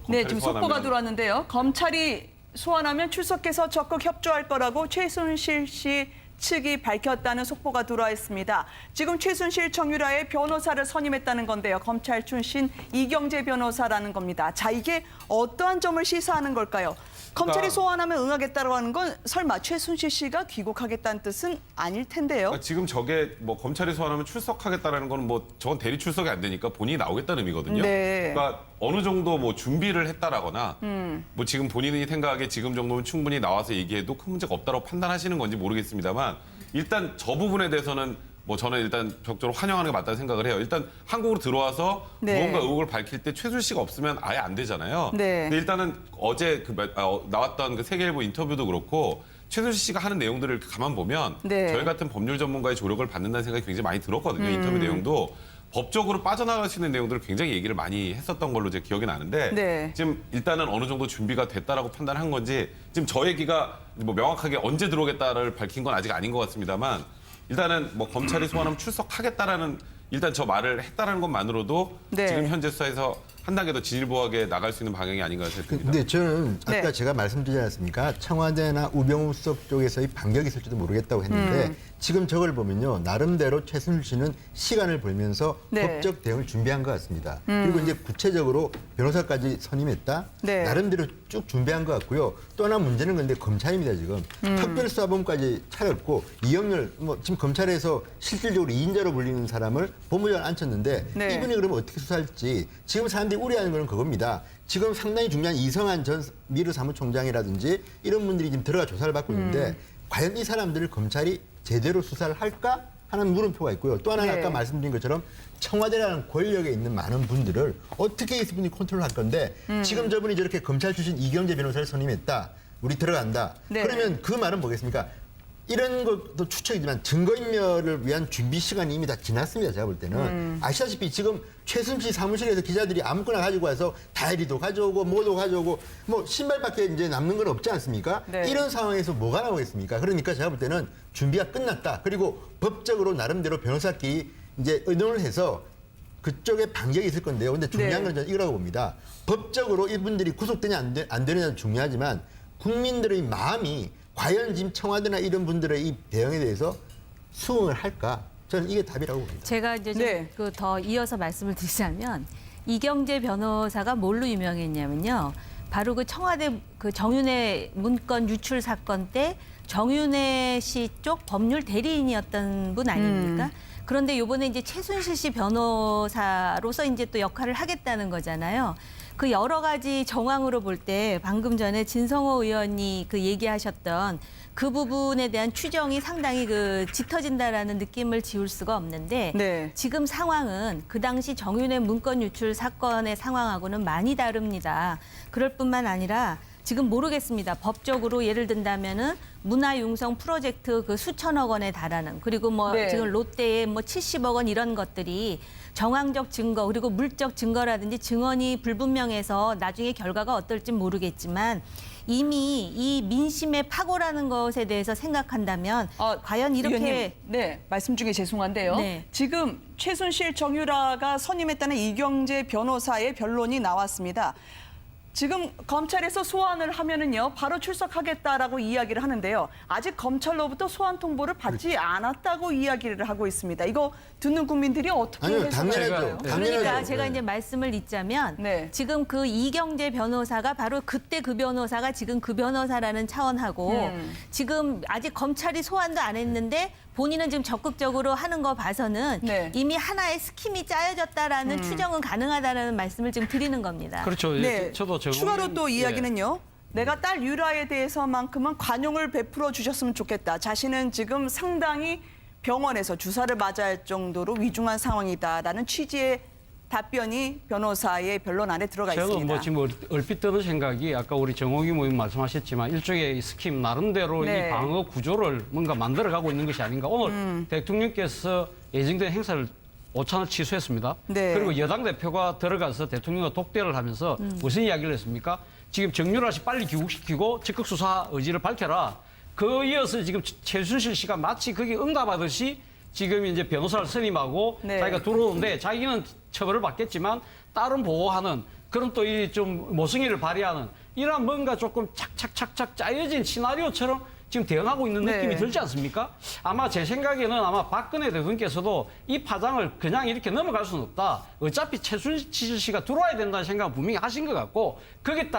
네, 지금 속보가 들어왔는데요. 검찰이 소환하면 출석해서 적극 협조할 거라고 최순실 씨 측이 밝혔다는 속보가 들어와 있습니다. 지금 최순실 정유라의 변호사를 선임했다는 건데요. 검찰 출신 이경재 변호사라는 겁니다. 자, 이게 어떠한 점을 시사하는 걸까요? 검찰이 소환하면 응하겠다고 하는 건 설마 최순실 씨가 귀국하겠다는 뜻은 아닐 텐데요. 그러니까 지금 저게 검찰이 소환하면 출석하겠다라는 건 저건 대리 출석이 안 되니까 본인이 나오겠다는 의미거든요. 네. 그러니까 어느 정도 준비를 했다라거나 지금 본인이 생각하기에 지금 정도면 충분히 나와서 얘기해도 큰 문제가 없다고 판단하시는 건지 모르겠습니다만 일단 저 부분에 대해서는 저는 일단 적극적으로 환영하는 게 맞다고 생각을 해요. 일단 한국으로 들어와서 네. 무언가 의혹을 밝힐 때 최순실 씨가 없으면 아예 안 되잖아요. 네. 근데 일단은 어제 나왔던 그 세계일보 인터뷰도 그렇고 최순실 씨가 하는 내용들을 가만 보면 네. 저희 같은 법률 전문가의 조력을 받는다는 생각이 굉장히 많이 들었거든요. 인터뷰 내용도. 법적으로 빠져나갈 수 있는 내용들을 굉장히 얘기를 많이 했었던 걸로 제 기억이 나는데 네. 지금 일단은 어느 정도 준비가 됐다라고 판단한 건지 지금 저 얘기가 명확하게 언제 들어오겠다를 밝힌 건 아직 아닌 것 같습니다만 일단은 검찰이 소환하면 출석하겠다라는 일단 저 말을 했다라는 것만으로도 네. 지금 현재 수사에서 한 단계 더 진일보하게 나갈 수 있는 방향이 아닌가 생각합니다. 근데 저는 아까 네. 제가 말씀드리지 않았습니까? 청와대나 우병우 수석 쪽에서의 반격이 있을지도 모르겠다고 했는데 지금 저걸 보면요. 나름대로 최순실 씨는 시간을 벌면서 네. 법적 대응을 준비한 것 같습니다. 그리고 이제 구체적으로 변호사까지 선임했다? 네. 나름대로 쭉 준비한 것 같고요. 또 하나 문제는 근데 검찰입니다, 지금. 특별수사본까지 차렸고 이영렬, 지금 검찰에서 실질적으로 2인자로 불리는 사람을 법무장을 앉혔는데 네. 이분이 그러면 어떻게 수사할지 지금 사람들이 우려하는 거는 그겁니다. 지금 상당히 중요한 이성한 전 미르 사무총장이라든지 이런 분들이 지금 들어가 조사를 받고 있는데 과연 이 사람들을 검찰이 제대로 수사를 할까 하는 물음표가 있고요. 또 하나는 네. 아까 말씀드린 것처럼 청와대라는 권력에 있는 많은 분들을 어떻게 이분이 컨트롤할 건데 지금 저분이 저렇게 검찰 출신 이경재 변호사를 선임했다. 우리 들어간다. 네. 그러면 그 말은 뭐겠습니까? 이런 것도 추측이지만 증거인멸을 위한 준비 시간이 이미 다 지났습니다. 제가 볼 때는. 아시다시피 지금 최순실 사무실에서 기자들이 아무거나 가지고 와서 다이리도 가져오고 뭐도 가져오고 신발밖에 이제 남는 건 없지 않습니까? 네. 이런 상황에서 뭐가 나오겠습니까? 그러니까 제가 볼 때는 준비가 끝났다. 그리고 법적으로 나름대로 변호사끼리 이제 의논을 해서 그쪽에 반격이 있을 건데요. 근데 중요한 건 저는 이거라고 봅니다. 법적으로 이분들이 구속되냐 안 되느냐는 중요하지만 국민들의 마음이 과연 지금 청와대나 이런 분들의 이 대응에 대해서 수긍을 할까? 저는 이게 답이라고 봅니다. 제가 이제 네. 더 이어서 말씀을 드리자면 이경재 변호사가 뭘로 유명했냐면요. 바로 그 청와대 그 정윤회 문건 유출 사건 때 정윤회 씨 쪽 법률 대리인이었던 분 아닙니까? 그런데 이번에 이제 최순실 씨 변호사로서 이제 또 역할을 하겠다는 거잖아요. 그 여러 가지 정황으로 볼 때 방금 전에 진성호 의원이 그 얘기하셨던 그 부분에 대한 추정이 상당히 그 짙어진다라는 느낌을 지울 수가 없는데 네. 지금 상황은 그 당시 정윤회 문건 유출 사건의 상황하고는 많이 다릅니다. 그럴 뿐만 아니라 지금 모르겠습니다. 법적으로 예를 든다면은 문화융성 프로젝트 그 수천억 원에 달하는 그리고 네. 지금 롯데의 70억 원 이런 것들이 정황적 증거 그리고 물적 증거라든지 증언이 불분명해서 나중에 결과가 어떨지 모르겠지만 이미 이 민심의 파고라는 것에 대해서 생각한다면 과연 이렇게 의원님, 네, 말씀 중에 죄송한데요. 네. 지금 최순실 정유라가 선임했다는 이경재 변호사의 변론이 나왔습니다. 지금 검찰에서 소환을 하면은요 바로 출석하겠다라고 이야기를 하는데요. 아직 검찰로부터 소환 통보를 받지 않았다고 이야기를 하고 있습니다. 이거 듣는 국민들이 어떻게 아니요, 해석을 당연하죠. 할까요? 그러니까 당연하죠. 제가 네. 이제 말씀을 잇자면 네. 지금 그 이경재 변호사가 바로 그때 그 변호사가 지금 그 변호사라는 차원하고 지금 아직 검찰이 소환도 안 했는데 본인은 지금 적극적으로 하는 거 봐서는 네. 이미 하나의 스킴이 짜여졌다라는 추정은 가능하다라는 말씀을 지금 드리는 겁니다. 그렇죠. 네. 저도 추가로 또 이야기는요. 내가 딸 유라에 대해서만큼은 관용을 베풀어 주셨으면 좋겠다. 자신은 지금 상당히 병원에서 주사를 맞아야 할 정도로 위중한 상황이다라는 취지의 답변이 변호사의 변론 안에 들어가 있습니다. 저는 지금 얼핏 드는 생각이 아까 우리 정옥이 모임 말씀하셨지만 일종의 스킴 나름대로 네. 이 방어 구조를 뭔가 만들어가고 있는 것이 아닌가. 오늘 대통령께서 예정된 행사를 오찬을 취소했습니다. 네. 그리고 여당 대표가 들어가서 대통령과 독대를 하면서 무슨 이야기를 했습니까? 지금 정유라 씨 빨리 귀국시키고 적극 수사 의지를 밝혀라. 그 이어서 지금 최순실 씨가 마치 거기 응답하듯이 지금 이제 변호사를 선임하고 네. 자기가 들어오는데 자기는 처벌을 받겠지만 딸은 보호하는 그런 또 이 좀 모성애를 발휘하는 이런 뭔가 조금 착착착착 짜여진 시나리오처럼 지금 대응하고 있는 네. 느낌이 들지 않습니까? 아마 제 생각에는 아마 박근혜 대통령께서도 이 파장을 그냥 이렇게 넘어갈 수는 없다. 어차피 최순실 씨가 들어와야 된다는 생각은 분명히 하신 것 같고 거기에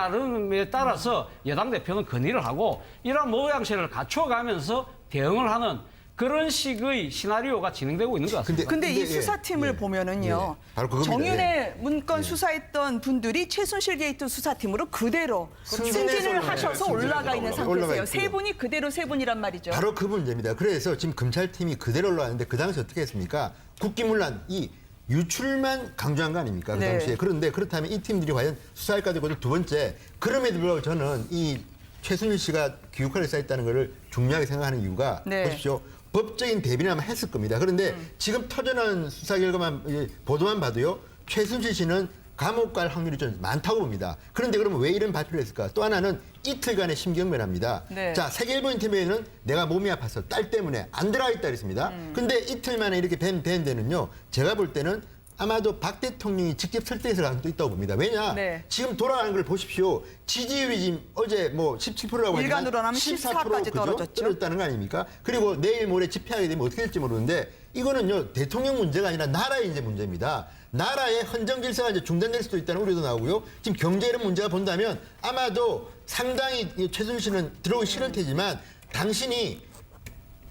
따라서 여당 대표는 건의를 하고 이런 모양새를 갖춰가면서 대응을 하는 그런 식의 시나리오가 진행되고 있는 것 같습니다. 근데 이 예, 수사팀을 예. 보면은요. 예, 바로 그겁니다. 정윤회 문건 수사했던 분들이 최순실 게이트 수사팀으로 그대로 승진을 승진해서 하셔서 네, 올라가 있는 승진해서 올라가 상태세요. 있고요. 세 분이 그대로 세 분이란 말이죠. 바로 그 문제입니다. 그래서 지금 검찰팀이 그대로 올라왔는데 그 당시 어떻게 했습니까? 국기문란 이 유출만 강조한 거 아닙니까? 그 네. 당시에. 그런데 그렇다면 이 팀들이 과연 수사할까도 있고 두 번째 그럼에도 불구하고 저는 이 최순실 씨가 귀국할에 쌓였다는 것을 중요하게 생각하는 이유가 네. 보십시오. 법적인 대비는 아마 했을 겁니다. 그런데 지금 터져나온 수사 결과만 보도만 봐도요. 최순실 씨는 감옥 갈 확률이 좀 많다고 봅니다. 그런데 그러면 왜 이런 발표를 했을까? 또 하나는 이틀간의 심경변합니다. 네. 자, 세계일보 인터뷰에는 내가 몸이 아파서 딸 때문에 안 들어가 있다 그랬습니다. 근데 이틀 만에 이렇게 된 데는요. 제가 볼 때는 아마도 박 대통령이 직접 설득해서 갈 수도 있다고 봅니다. 왜냐? 네. 지금 돌아가는 걸 보십시오. 지지율이 지금 어제 뭐 17%라고 일간으로 하면 14 까지 떨어졌죠. 떨어졌다는 거 아닙니까? 그리고 내일 모레 집회하게 되면 어떻게 될지 모르는데 이거는요. 대통령 문제가 아니라 나라의 이제 문제입니다. 나라의 헌정 질서가 이제 중단될 수도 있다는 우려도 나오고요. 지금 경제 이런 문제가 본다면 아마도 상당히 최순실은 들어오기 싫을 테지만 당신이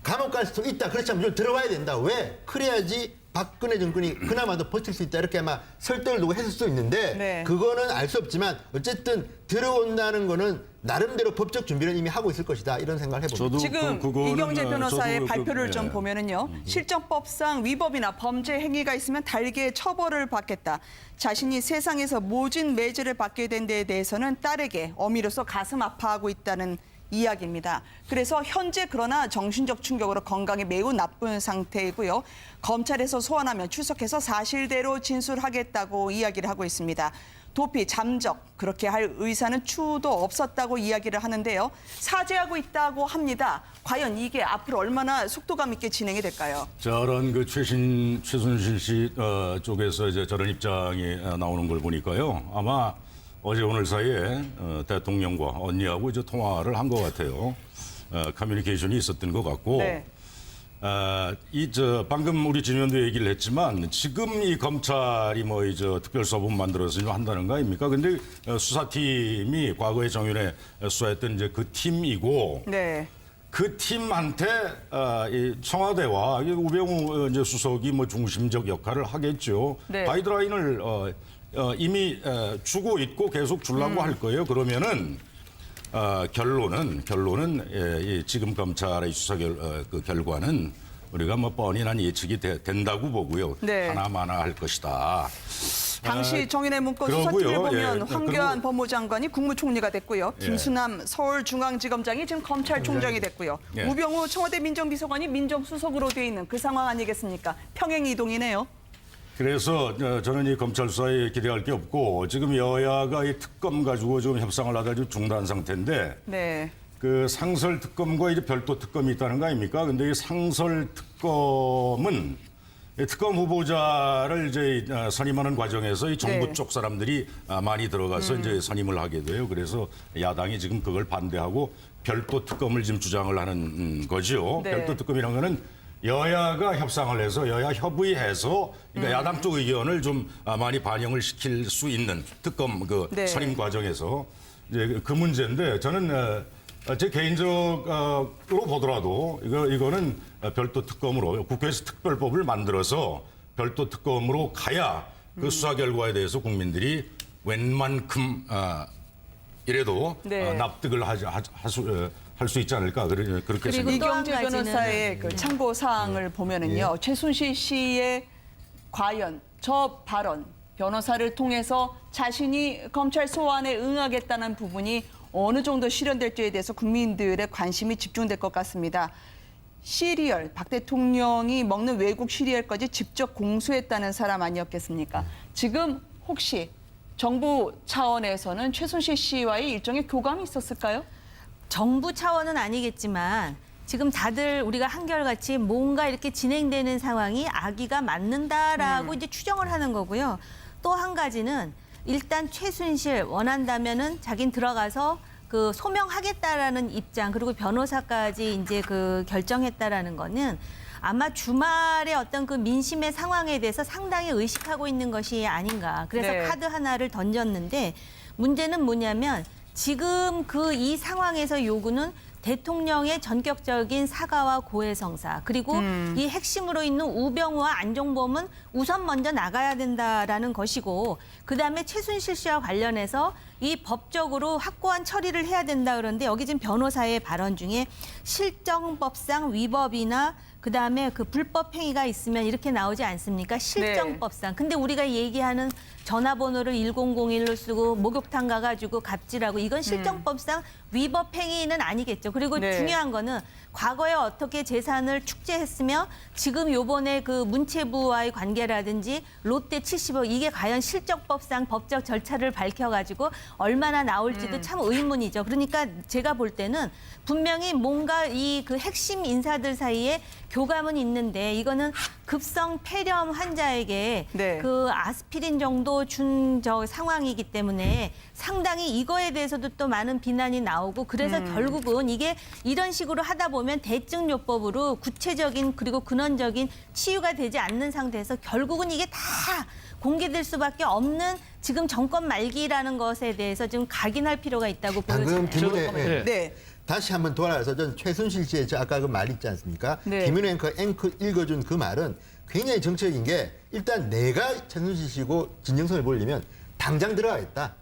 감옥 갈 수도 있다. 그렇다면 좀 들어와야 된다. 왜? 그래야지 박근혜 정권이 그나마도 버틸 수 있다. 이렇게 아마 설득을 두고 했을 수도 있는데 네. 그거는 알 수 없지만 어쨌든 들어온다는 거는 나름대로 법적 준비를 이미 하고 있을 것이다. 이런 생각을 해봅니다. 저도 지금 그거는, 이경재 변호사의 저도 발표를 예. 좀 보면은요. 실정법상 위법이나 범죄 행위가 있으면 달게 처벌을 받겠다. 자신이 세상에서 모진 매질을 받게 된 데에 대해서는 딸에게 어미로서 가슴 아파하고 있다는 이야기입니다. 그래서 현재 그러나 정신적 충격으로 건강이 매우 나쁜 상태이고요. 검찰에서 소환하면 출석해서 사실대로 진술하겠다고 이야기를 하고 있습니다. 도피, 잠적, 그렇게 할 의사는 추도 없었다고 이야기를 하는데요. 사죄하고 있다고 합니다. 과연 이게 앞으로 얼마나 속도감 있게 진행이 될까요? 저런 그 최순실 씨 쪽에서 이제 저런 입장이 나오는 걸 보니까요. 아마 어제 오늘 사이에 대통령과 언니하고 이제 통화를 한 것 같아요. 커뮤니케이션이 있었던 것 같고. 네. 방금 우리 진 의원도 얘기를 했지만 지금 이 검찰이 뭐 이제 특별수사본 만들어서 좀 한다는 거 아닙니까? 근데 수사팀이 과거에 정윤회 수사했던 이제 그 팀이고 네. 그 팀한테 이 청와대와 우병우 이제 수석이 뭐 중심적 역할을 하겠죠. 네. 가이드라인을 이미 주고 있고 계속 주려고 할 거예요. 그러면은 결론은 이 지금 검찰의 수사 그 결과는 우리가 뭐 뻔히 난 예측이 된다고 보고요. 네. 하나마나 할 것이다. 당시 정윤회 문건 그러고요. 수사팀을 보면 예, 황교안 그리고- 법무장관이 국무총리가 됐고요. 예. 김수남 서울중앙지검장이 지금 검찰총장이 됐고요. 예. 우병우 청와대 민정비서관이 민정수석으로 돼 있는 그 상황 아니겠습니까? 평행이동이네요. 그래서 저는 이 검찰 수사에 기대할 게 없고 지금 여야가 이 특검 가지고 지금 협상을 하다 좀 중단 상태인데 네. 그 상설 특검과 이제 별도 특검이 있다는 거 아닙니까? 근데 이 상설 특검은 이 특검 후보자를 이제 선임하는 과정에서 이 정부 네. 쪽 사람들이 많이 들어가서 이제 선임을 하게 돼요. 그래서 야당이 지금 그걸 반대하고 별도 특검을 지금 주장을 하는 거죠. 네. 별도 특검이라는 거는 여야가 협상을 해서 여야 협의해서 그러니까 야당 쪽 의견을 좀 많이 반영을 시킬 수 있는 특검 그 네. 선임 과정에서 이제 그 문제인데 저는 제 개인적으로 보더라도 이거는 별도 특검으로 국회에서 특별법을 만들어서 별도 특검으로 가야 그 수사 결과에 대해서 국민들이 웬만큼 이래도 네. 납득을 할 수 있지 않을까 그렇게 그리고 생각합니다. 또한 이경재 가지는- 변호사의 그 참고 사항을 보면은요. 최순실 씨의 과연 저 발언 변호사를 통해서 자신이 검찰 소환에 응하겠다는 부분이 어느 정도 실현될지에 대해서 국민들의 관심이 집중될 것 같습니다. 시리얼, 박 대통령이 먹는 외국 시리얼까지 직접 공수했다는 사람 아니었겠습니까? 지금 혹시 정부 차원에서는 최순실 씨와의 일종의 교감이 있었을까요? 정부 차원은 아니겠지만 지금 다들 우리가 한결같이 뭔가 이렇게 진행되는 상황이 아기가 맞는다라고 이제 추정을 하는 거고요. 또 한 가지는 일단 최순실 원한다면은 자긴 들어가서 그 소명하겠다라는 입장 그리고 변호사까지 이제 그 결정했다라는 거는 아마 주말에 어떤 그 민심의 상황에 대해서 상당히 의식하고 있는 것이 아닌가. 그래서 네. 카드 하나를 던졌는데 문제는 뭐냐면 지금 그 이 상황에서 요구는 대통령의 전격적인 사과와 고해성사 그리고 이 핵심으로 있는 우병우와 안종범은 우선 먼저 나가야 된다라는 것이고 그다음에 최순실 씨와 관련해서 이 법적으로 확고한 처리를 해야 된다 그러는데 여기 지금 변호사의 발언 중에 실정법상 위법이나 그다음에 그 불법 행위가 있으면 이렇게 나오지 않습니까? 실정법상. 근데 우리가 얘기하는 전화번호를 1001로 쓰고 목욕탕 가가지고 갑질하고 이건 실정법상 위법 행위는 아니겠죠. 그리고 네. 중요한 거는 과거에 어떻게 재산을 축제했으며 지금 요번에 그 문체부와의 관계라든지 롯데 70억 이게 과연 실정법상 법적 절차를 밝혀가지고 얼마나 나올지도 참 의문이죠. 그러니까 제가 볼 때는 분명히 뭔가 이 그 핵심 인사들 사이에 교감은 있는데 이거는 급성 폐렴 환자에게 네. 그 아스피린 정도 준 저 상황이기 때문에 상당히 이거에 대해서도 또 많은 비난이 나오고 그래서 결국은 이게 이런 식으로 하다 보면 대증요법으로 구체적인 그리고 근원적인 치유가 되지 않는 상태에서 결국은 이게 다 공개될 수밖에 없는 지금 정권 말기라는 것에 대해서 좀 각인할 필요가 있다고 방금 보여집니다. 김은혜 네. 네. 다시 한번 돌아와서 전 최순실 씨의 저 아까 그 말 있지 않습니까? 네. 김은혜 앵커 읽어준 그 말은 굉장히 정책인 게 일단 내가 최순실 씨고 진정성을 보려면 당장 들어가겠다.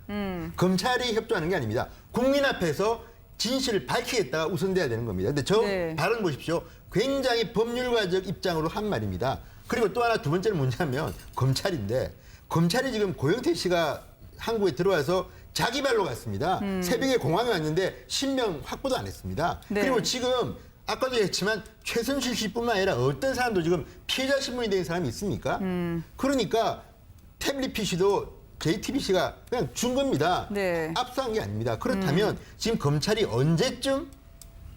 검찰이 협조하는 게 아닙니다. 국민 앞에서 진실을 밝히겠다가 우선돼야 되는 겁니다. 근데 저 네. 발언 보십시오. 굉장히 법률가적 입장으로 한 말입니다. 그리고 또 하나 두 번째는 뭐냐면 검찰인데 검찰이 지금 고영태 씨가 한국에 들어와서 자기 발로 갔습니다. 새벽에 공항에 왔는데 신명 확보도 안 했습니다. 네. 그리고 지금 아까도 했지만 최순실 씨뿐만 아니라 어떤 사람도 지금 피해자 신분이 된 사람이 있습니까? 그러니까 태블릿 PC도 JTBC가 그냥 준 겁니다. 네. 압수한 게 아닙니다. 그렇다면 지금 검찰이 언제쯤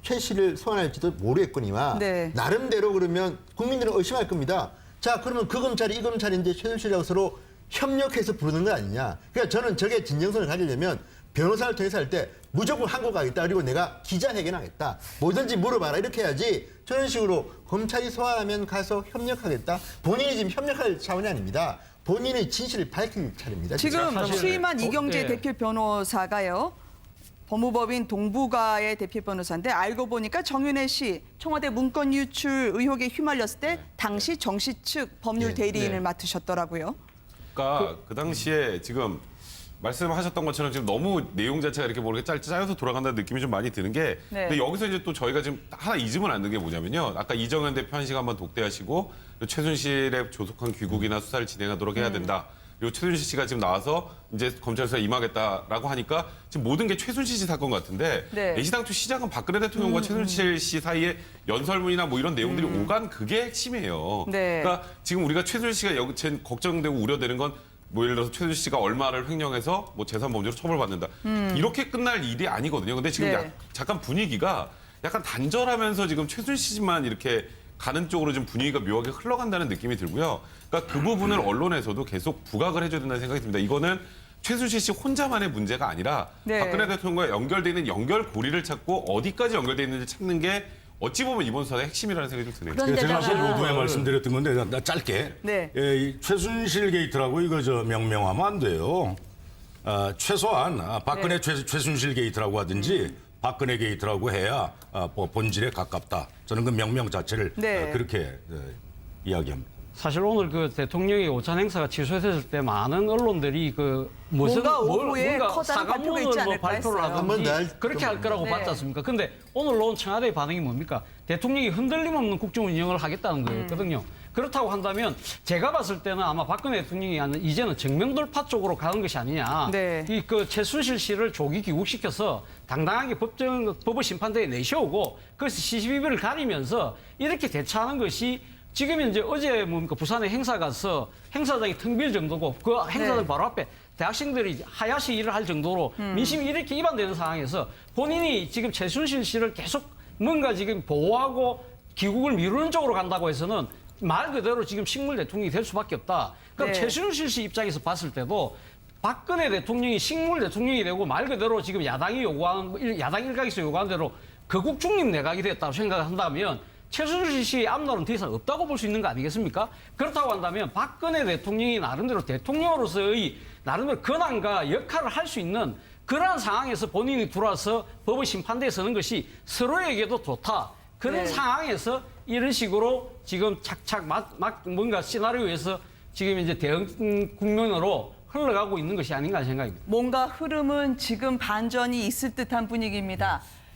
최 씨를 소환할지도 모르겠거니와 네. 나름대로 그러면 국민들은 의심할 겁니다. 자, 그러면 그 검찰이 이 검찰인데 최순실하고 서로 협력해서 부르는 거 아니냐. 그러니까 저는 저게 진정성을 가지려면 변호사를 통해서 할 때 무조건 한국 가겠다. 그리고 내가 기자회견하겠다. 뭐든지 물어봐라. 이렇게 해야지 저런 식으로 검찰이 소환하면 가서 협력하겠다. 본인이 지금 협력할 차원이 아닙니다. 본인의 진실을 밝힐 차례입니다. 지금 사실- 취임한 어, 이경재 네. 대표 변호사가요. 법무법인 동부가의 대표 변호사인데 알고 보니까 정윤회 씨 청와대 문건 유출 의혹에 휘말렸을 때 당시 정씨 측 법률 네. 대리인을 네. 맡으셨더라고요. 그러니까 그 당시에 지금 말씀하셨던 것처럼 지금 너무 내용 자체가 이렇게 모르게 짜여서 돌아간다는 느낌이 좀 많이 드는 게 네. 근데 여기서 이제 또 저희가 지금 하나 잊으면 안 되는 게 뭐냐면요. 아까 이정현 대표 한 시간만 독대하시고 최순실의 조속한 귀국이나 수사를 진행하도록 해야 된다. 그리고 최순실 씨가 지금 나와서 이제 검찰 수사에 임하겠다라고 하니까 지금 모든 게 최순실 씨 사건 같은데 네. 애시당초 시작은 박근혜 대통령과 최순실 씨 사이에 연설문이나 뭐 이런 내용들이 오간 그게 핵심이에요. 네. 그러니까 지금 우리가 최순실 씨가 여기 걱정되고 우려되는 건 뭐 예를 들어서 최순실 씨가 얼마를 횡령해서 뭐 재산 범죄로 처벌받는다. 이렇게 끝날 일이 아니거든요. 근데 지금 네. 잠깐 분위기가 약간 단절하면서 지금 최순실 씨만 이렇게 가는 쪽으로 좀 분위기가 묘하게 흘러간다는 느낌이 들고요. 그러니까 그 부분을 언론에서도 계속 부각을 해줘야 된다는 생각이 듭니다. 이거는 최순실 씨 혼자만의 문제가 아니라 네. 박근혜 대통령과 연결돼 있는 연결고리를 찾고 어디까지 연결돼 있는지 찾는 게 어찌 보면 이번 수사의 핵심이라는 생각이 좀 드네요. 제가 아까 그런데다가 모두에 말씀드렸던 건데 나 짧게 네. 이 최순실 게이트라고 이거 저 명명하면 안 돼요. 최소한 박근혜 최순실 게이트라고 하든지 박근혜 게이트라고 해야 본질에 가깝다. 저는 그 명명 자체를 네. 그렇게 이야기합니다. 사실 오늘 그 대통령의 오찬 행사가 취소됐을 때 많은 언론들이 그 무슨 뭔가 오후에 커다란 발표가 있지 사과문을 뭐 않을까 발표를 했어요. 한번 더 하든지 그렇게 할 거라고 네. 봤지 않습니까? 근데 오늘 나온 청와대의 반응이 뭡니까? 대통령이 흔들림 없는 국정 운영을 하겠다는 거였거든요. 그렇다고 한다면 제가 봤을 때는 아마 박근혜 대통령이 이제는 정면돌파 쪽으로 가는 것이 아니냐. 네. 이 그 최순실 씨를 조기 귀국시켜서 당당하게 법의 심판대에 내세우고 그래서 시시비비를 가리면서 이렇게 대처하는 것이 지금 이제 어제 뭡니까 부산에 행사 가서 행사장이 텅 빌 정도고 그 행사장 네. 바로 앞에 대학생들이 하야시 일을 할 정도로 민심이 이렇게 이반되는 상황에서 본인이 지금 최순실 씨를 계속 뭔가 지금 보호하고 귀국을 미루는 쪽으로 간다고 해서는 말 그대로 지금 식물 대통령이 될 수밖에 없다. 그럼 네. 최순실 씨 입장에서 봤을 때도 박근혜 대통령이 식물 대통령이 되고 말 그대로 지금 야당 일각에서 요구한 대로 거국 중립 내각이 됐다고 생각한다면 최순실 씨의 앞날은 더 이상 없다고 볼 수 있는 거 아니겠습니까? 그렇다고 한다면 박근혜 대통령이 나름대로 대통령으로서의 나름대로 권한과 역할을 할 수 있는 그러한 상황에서 본인이 들어와서 법의 심판대에 서는 것이 서로에게도 좋다. 그런 네. 상황에서 이런 식으로 지금 착착 뭔가 시나리오에서 지금 이제 대응 국면으로 흘러가고 있는 것이 아닌가 생각입니다. 뭔가 흐름은 지금 반전이 있을 듯한 분위기입니다.